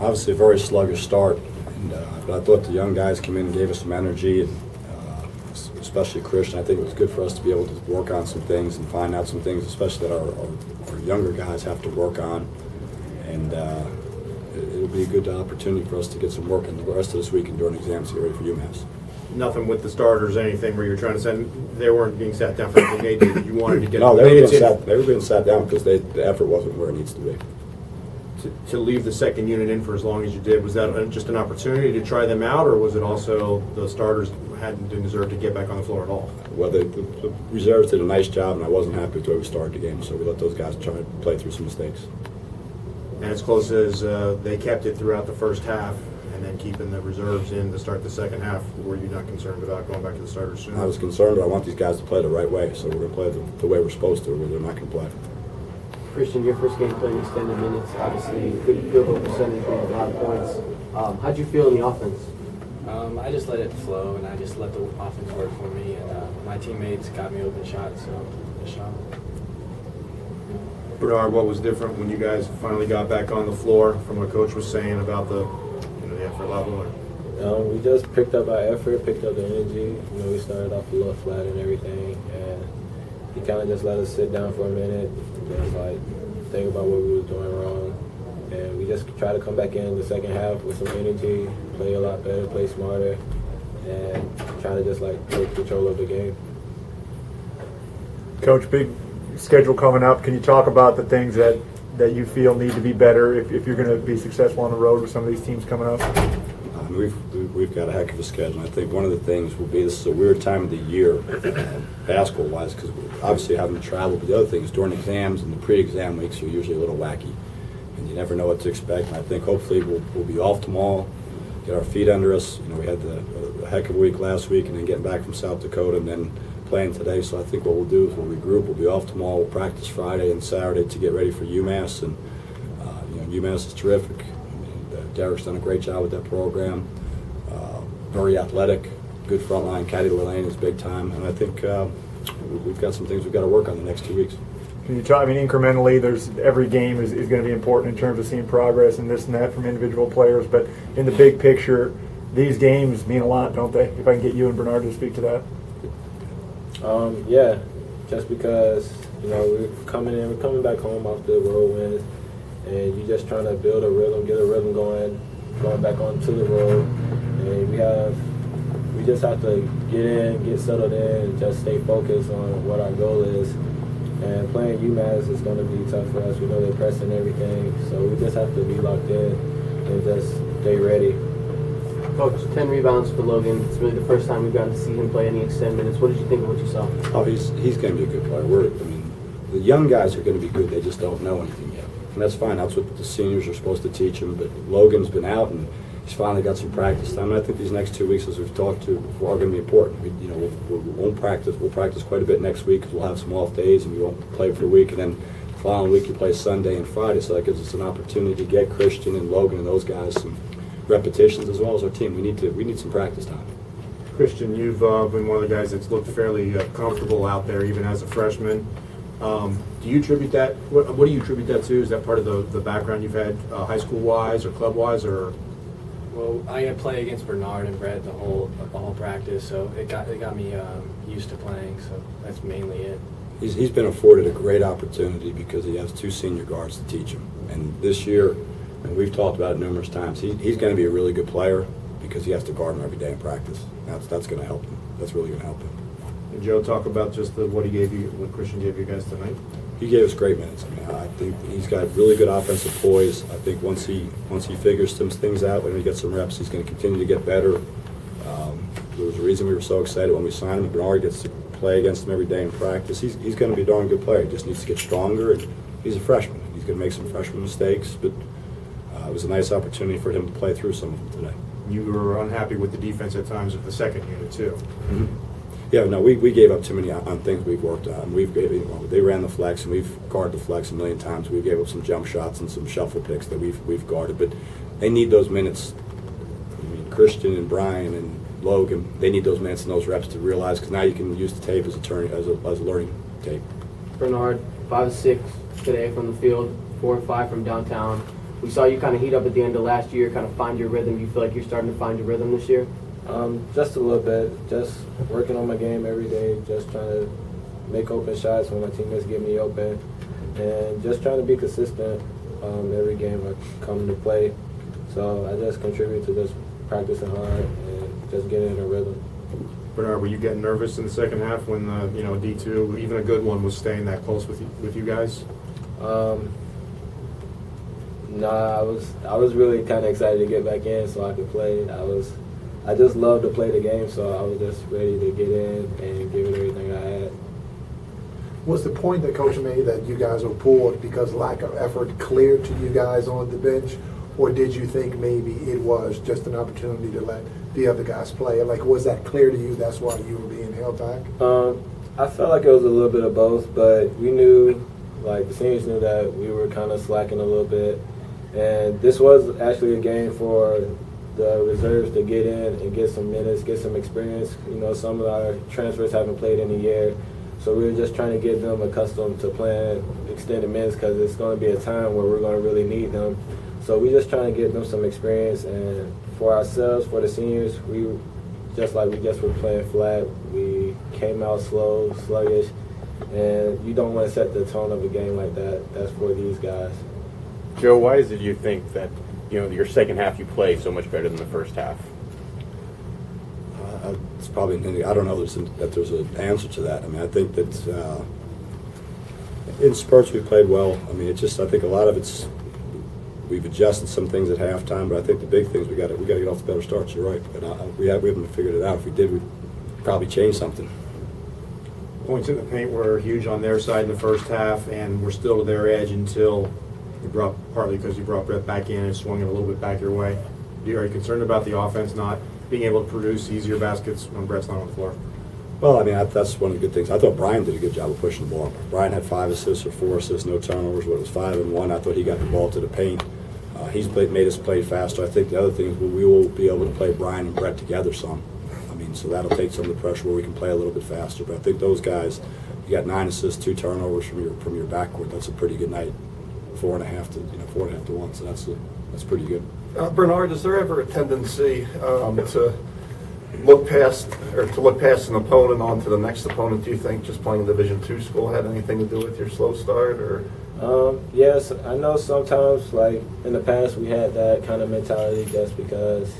Obviously a very sluggish start, and, but I thought the young guys came in and gave us some energy, and especially Christian. I think it was good for us to be able to work on some things and find out some things, especially that our younger guys have to work on. And it'll be a good opportunity for us to get some work in the rest of this week and during exams here ready for UMass. Nothing with the starters, anything where you're trying to send, they weren't being sat down for anything they did. You wanted to get No, they were being sat down because the effort wasn't where it needs to be. to leave the second unit in for as long as you did. Was that just an opportunity to try them out, or was it also the starters didn't deserve to get back on the floor at all? Well, the reserves did a nice job, and I wasn't happy with the way we started the game, so we let those guys try to play through some mistakes. And as close as they kept it throughout the first half, and then keeping the reserves in to start the second half, were you not concerned about going back to the starters soon? I was concerned, but I want these guys to play the right way, so we're going to play the way we're supposed to, or they're not going to play. Christian, your first game playing extended minutes, obviously good field goal percentage, made a lot of points. How'd you feel in the offense? I just let it flow, and I just let the offense work for me, and my teammates got me open shots, so just shot. Bernard, what was different when you guys finally got back on the floor from what Coach was saying about the effort level? We just picked up our effort, picked up the energy. We started off a little flat and everything, and he kind of just let us sit down for a minute, just think about what we were doing wrong, and we just tried to come back in the second half with some energy, play a lot better, play smarter, and try to just take control of the game. Coach, big schedule coming up. Can you talk about the things that you feel need to be better if you're going to be successful on the road with some of these teams coming up? We've got a heck of a schedule. I think one of the things will be this is a weird time of the year, basketball-wise, because we're obviously having to travel. But the other thing is during exams and the pre-exam weeks are usually a little wacky, and you never know what to expect. And I think hopefully we'll be off tomorrow, get our feet under us. We had a heck of a week last week, and then getting back from South Dakota and then playing today. So I think what we'll do is we'll regroup. We'll be off tomorrow. We'll practice Friday and Saturday to get ready for UMass, and UMass is terrific. Derek's done a great job with that program. Very athletic, good front line. Caddy Lane is big time, and I think we've got some things we've got to work on the next 2 weeks. Can you talk? Incrementally, every game is going to be important in terms of seeing progress and this and that from individual players. But in the big picture, these games mean a lot, don't they? If I can get you and Bernard to speak to that. Yeah, just because we're coming back home off the whirlwind, and you're just trying to build a rhythm, get a rhythm going back onto the road, and we just have to get settled in, and just stay focused on what our goal is. And playing UMass is going to be tough for us. We know they're pressing everything, so we just have to be locked in and just stay ready. Coach, 10 rebounds for Logan. It's really the first time we've gotten to see him play any extended minutes. What did you think of what you saw? Oh, he's going to be a good player. The young guys are going to be good. They just don't know anything yet. And that's fine. That's what the seniors are supposed to teach them. But Logan's been out, and he's finally got some practice time. And I think these next 2 weeks, as we've talked to before, are going to be important. We won't practice. We'll practice quite a bit next week because we'll have some off days, and we won't play for a week. And then the following week, you play Sunday and Friday. So that gives us an opportunity to get Christian and Logan and those guys some repetitions as well as our team. We need some practice time. Christian, you've been one of the guys that's looked fairly comfortable out there, even as a freshman. Do you attribute that? What do you attribute that to? Is that part of the background you've had, high school wise or club wise, or? Well, I got to play against Bernard and Brett the whole practice, so it got me used to playing. So that's mainly it. He's been afforded a great opportunity because he has two senior guards to teach him. And this year, and we've talked about it numerous times, he's going to be a really good player because he has to guard him every day in practice. That's going to help him. That's really going to help him. And Joe, talk about just what Christian gave you guys tonight. He gave us great minutes. I think he's got really good offensive poise. I think once he figures some things out, when he gets some reps, he's going to continue to get better. There was a reason we were so excited when we signed him. Bernard gets to play against him every day in practice. He's going to be a darn good player. He just needs to get stronger, and he's a freshman. He's going to make some freshman mistakes, but it was a nice opportunity for him to play through some of them today. You were unhappy with the defense at times of the second unit too. Mm-hmm. Yeah, no, we gave up too many on things we've worked on. They ran the flex, and we've guarded the flex a million times. We gave up some jump shots and some shuffle picks that we've guarded, but they need those minutes. Christian and Brian and Logan, they need those minutes and those reps to realize, because now you can use the tape as a learning tape. Bernard, 5 of 6 today from the field, 4 of 5 from downtown. We saw you kind of heat up at the end of last year, kind of find your rhythm. You feel like you're starting to find your rhythm this year? Just a little bit. Just working on my game every day. Just trying to make open shots when my teammates get me open, and just trying to be consistent every game I come to play. So I just contribute to just practicing hard and just getting in a rhythm. Bernard, were you getting nervous in the second half when D2, even a good one, was staying that close with you guys? Nah, I was really kind of excited to get back in so I could play. I just love to play the game, so I was just ready to get in and give it everything I had. Was the point that Coach made that you guys were pulled because lack of effort clear to you guys on the bench, or did you think maybe it was just an opportunity to let the other guys play? Like, was that clear to you? That's why you were being held back? I felt like it was a little bit of both, but we knew, like the seniors knew that we were kind of slacking a little bit, and this was actually a game for the reserves to get in and get some minutes, get some experience. You know, some of our transfers haven't played in a year. So we were just trying to get them accustomed to playing extended minutes because it's going to be a time where we're going to really need them. So we just trying to get them some experience, and for ourselves, for the seniors, we just were playing flat. We came out slow, sluggish, and you don't want to set the tone of a game like that. That's for these guys. Joe, why is it you think that your second half you play so much better than the first half? It's probably, I don't know that there's an answer to that. I mean, I think that in spurts we played well. I mean, I think a lot of it's, we've adjusted some things at halftime, but I think the big things we got to get off to better starts. You're right, but we haven't figured it out. If we did, we'd probably change something. Points in the paint were huge on their side in the first half, and we're still to their edge until partly because you brought Brett back in and swung it a little bit back your way. Are you concerned about the offense not being able to produce easier baskets when Brett's not on the floor? Well, I mean, that's one of the good things. I thought Brian did a good job of pushing the ball. Brian had 5 assists or 4 assists, no turnovers, but it was 5 and 1. I thought he got the ball to the paint. He's made us play faster. I think the other thing is we will be able to play Brian and Brett together some. I mean, so that'll take some of the pressure where we can play a little bit faster. But I think those guys, you got 9 assists, 2 turnovers from your backcourt. That's a pretty good night. 4.5 to 1. So that's pretty good. Bernard, is there ever a tendency to look past an opponent on to the next opponent? Do you think just playing Division II school had anything to do with your slow start, or? Yes, I know sometimes, like in the past, we had that kind of mentality just because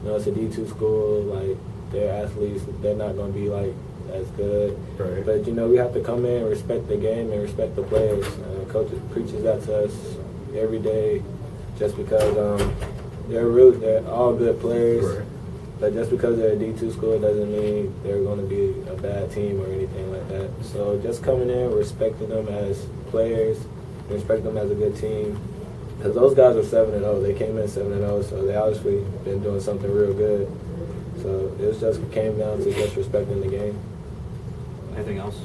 it's a D2 school. Like their athletes, they're not going to be like as good. Right. But we have to come in, respect the game, and respect the players. Coach preaches that to us every day, just because they're all good players. Right. But just because they're a D2 school doesn't mean they're going to be a bad team or anything like that. So just coming in, respecting them as players, respecting them as a good team. Because those guys are 7-0. They came in 7-0, so they obviously been doing something real good. So it came down to just respecting the game. Anything else?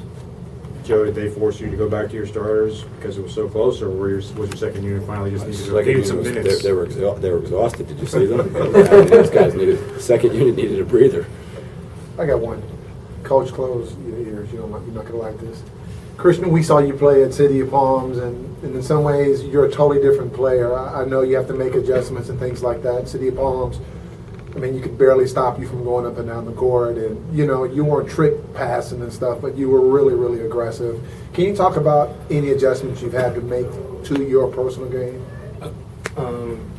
Joe, did they force you to go back to your starters because it was so close, or was your second unit finally just needed some minutes? They were exhausted. Did you see them? Those guys second unit needed a breather. I got one. Coach, close your ears. You're not going to like this. Christian, we saw you play at City of Palms, and in some ways, you're a totally different player. I know you have to make adjustments and things like that. City of Palms, I mean, you could barely stop you from going up and down the court, and you weren't trick passing and stuff, but you were really, really aggressive. Can you talk about any adjustments you've had to make to your personal game?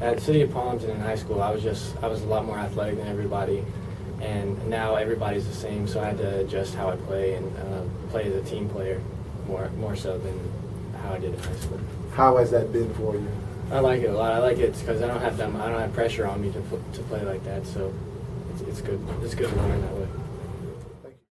At City of Palms and in high school, I was a lot more athletic than everybody, and now everybody's the same. So I had to adjust how I play and play as a team player more so than how I did in high school. How has that been for you? I like it a lot. I like it because I don't have pressure on me to play like that. So it's good. It's good to learn that way.